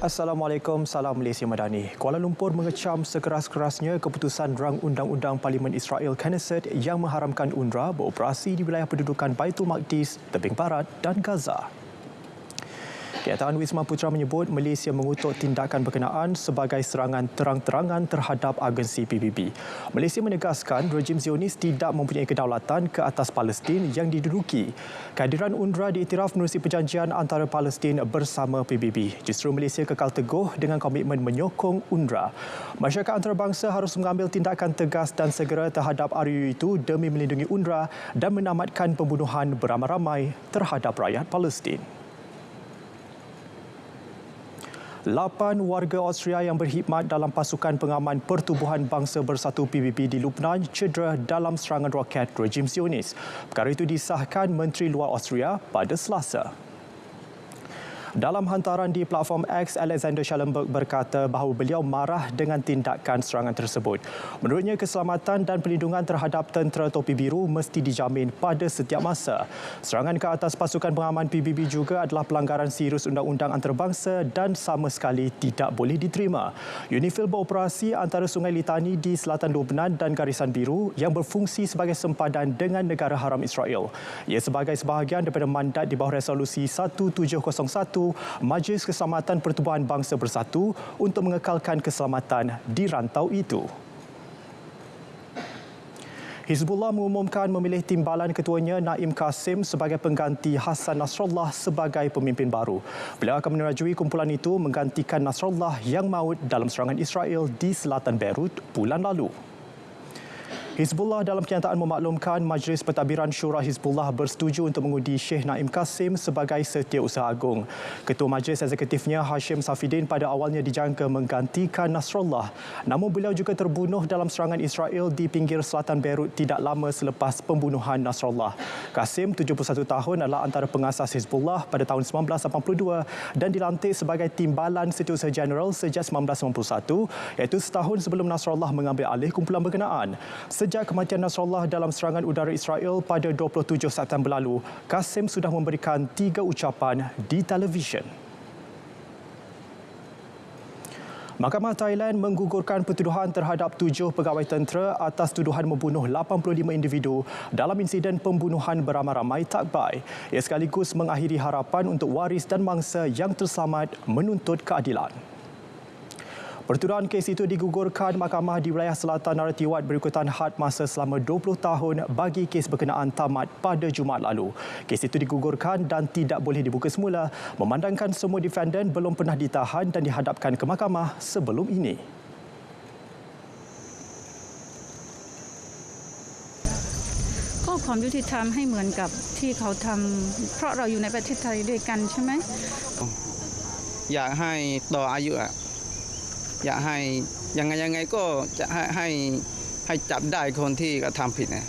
Assalamualaikum, salam Malaysia Madani. Kuala Lumpur mengecam sekeras-kerasnya keputusan rang undang-undang Parlimen Israel Knesset yang mengharamkan UNRWA beroperasi di wilayah pendudukan Baitul Maqdis, Tebing Barat dan Gaza. Kenyataan Wisma Putra menyebut Malaysia mengutuk tindakan berkenaan sebagai serangan terang-terangan terhadap agensi PBB. Malaysia menegaskan rejim Zionis tidak mempunyai kedaulatan ke atas Palestin yang diduduki. Kehadiran UNRWA diiktiraf menerusi perjanjian antara Palestin bersama PBB. Justru Malaysia kekal teguh dengan komitmen menyokong UNRWA. Masyarakat antarabangsa harus mengambil tindakan tegas dan segera terhadap RUU itu demi melindungi UNRWA dan menamatkan pembunuhan beramai-ramai terhadap rakyat Palestin. 8 warga Austria yang berkhidmat dalam pasukan pengaman Pertubuhan Bangsa Bersatu PBB di Lubnan cedera dalam serangan roket rejim Zionis. Perkara itu disahkan Menteri Luar Austria pada Selasa. Dalam hantaran di platform X, Alexander Schallenberg berkata bahawa beliau marah dengan tindakan serangan tersebut. Menurutnya, keselamatan dan perlindungan terhadap tentera topi biru mesti dijamin pada setiap masa. Serangan ke atas pasukan pengaman PBB juga adalah pelanggaran serius undang-undang antarabangsa dan sama sekali tidak boleh diterima. UNIFIL beroperasi antara Sungai Litani di selatan Lubnan dan Garisan Biru yang berfungsi sebagai sempadan dengan negara haram Israel. Ia sebagai sebahagian daripada mandat di bawah resolusi 1701 Majlis Keselamatan Pertubuhan Bangsa Bersatu untuk mengekalkan keselamatan di rantau itu. Hizbullah mengumumkan memilih timbalan ketuanya Naim Qasim sebagai pengganti Hassan Nasrallah sebagai pemimpin baru. Beliau akan menerajui kumpulan itu menggantikan Nasrallah yang maut dalam serangan Israel di selatan Beirut bulan lalu. Hizbullah dalam kenyataan memaklumkan Majlis Pentadbiran Syura Hizbullah bersetuju untuk mengundi Sheikh Naim Qasim sebagai Setiausaha Agung. Ketua Majlis Eksekutifnya Hashim Safidin pada awalnya dijangka menggantikan Nasrallah. Namun beliau juga terbunuh dalam serangan Israel di pinggir selatan Beirut tidak lama selepas pembunuhan Nasrallah. Qasim, 71 tahun, adalah antara pengasas Hizbullah pada tahun 1982 dan dilantik sebagai Timbalan Setiausaha Jeneral sejak 1991, iaitu setahun sebelum Nasrallah mengambil alih kumpulan berkenaan. Sejak kematian Nasrallah dalam serangan udara Israel pada 27 September lalu, Qasim sudah memberikan 3 ucapan di televisyen. Mahkamah Thailand menggugurkan pertuduhan terhadap 7 pegawai tentera atas tuduhan membunuh 85 individu dalam insiden pembunuhan beramai-ramai Takbai. Ia sekaligus mengakhiri harapan untuk waris dan mangsa yang terselamat menuntut keadilan. Pertuduhan kes itu digugurkan Mahkamah di wilayah Selatan Naratiwat berikutan had masa selama 20 tahun bagi kes berkenaan tamat pada Jumaat lalu. Kes itu digugurkan dan tidak boleh dibuka semula memandangkan semua defendant belum pernah ditahan dan dihadapkan ke mahkamah sebelum ini. Kau ความยุติธรรมให้เหมือนกับที่เขาทำเพราะเราอยู่ในประเทศไทยด้วยกันใช่ไหม อยากให้ต่ออายุอยากให้ยังไงก็จะให้จับได้คนที่กระทำผิดนะ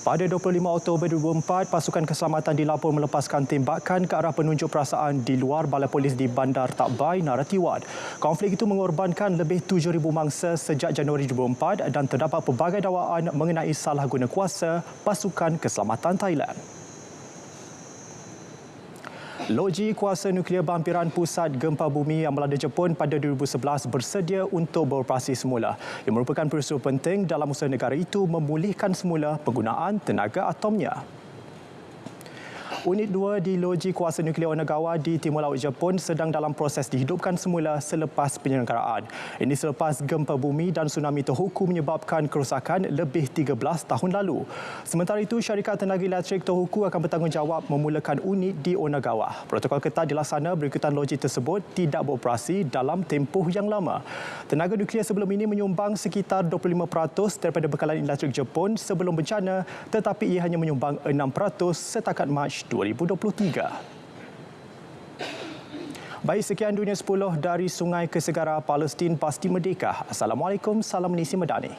Pada 25 Oktober 2004, pasukan keselamatan dilaporkan melepaskan tembakan ke arah penunjuk perasaan di luar balai polis di Bandar Takbai, Naratiwat. Konflik itu mengorbankan lebih 7,000 mangsa sejak Januari 2004 dan terdapat pelbagai dakwaan mengenai salah guna kuasa pasukan keselamatan Thailand. Loji Kuasa Nuklear Berhampiran Pusat Gempa Bumi yang melanda Jepun pada 2011 bersedia untuk beroperasi semula. Ia merupakan peristiwa penting dalam usaha negara itu memulihkan semula penggunaan tenaga atomnya. Unit 2 di Loji Kuasa Nuklear Onagawa di Timur Laut Jepun sedang dalam proses dihidupkan semula selepas penyelenggaraan. Ini selepas gempa bumi dan tsunami Tohoku menyebabkan kerosakan lebih 13 tahun lalu. Sementara itu, syarikat tenaga elektrik Tohoku akan bertanggungjawab memulakan unit di Onagawa. Protokol ketat dilaksana berikutan loji tersebut tidak beroperasi dalam tempoh yang lama. Tenaga nuklear sebelum ini menyumbang sekitar 25% daripada bekalan elektrik Jepun sebelum bencana, tetapi ia hanya menyumbang 6% setakat Mac 2023. Baik, sekian Dunia 10 dari Sungai ke Segara Palestin Pasti Merdeka. Assalamualaikum, salam Malaysia Madani.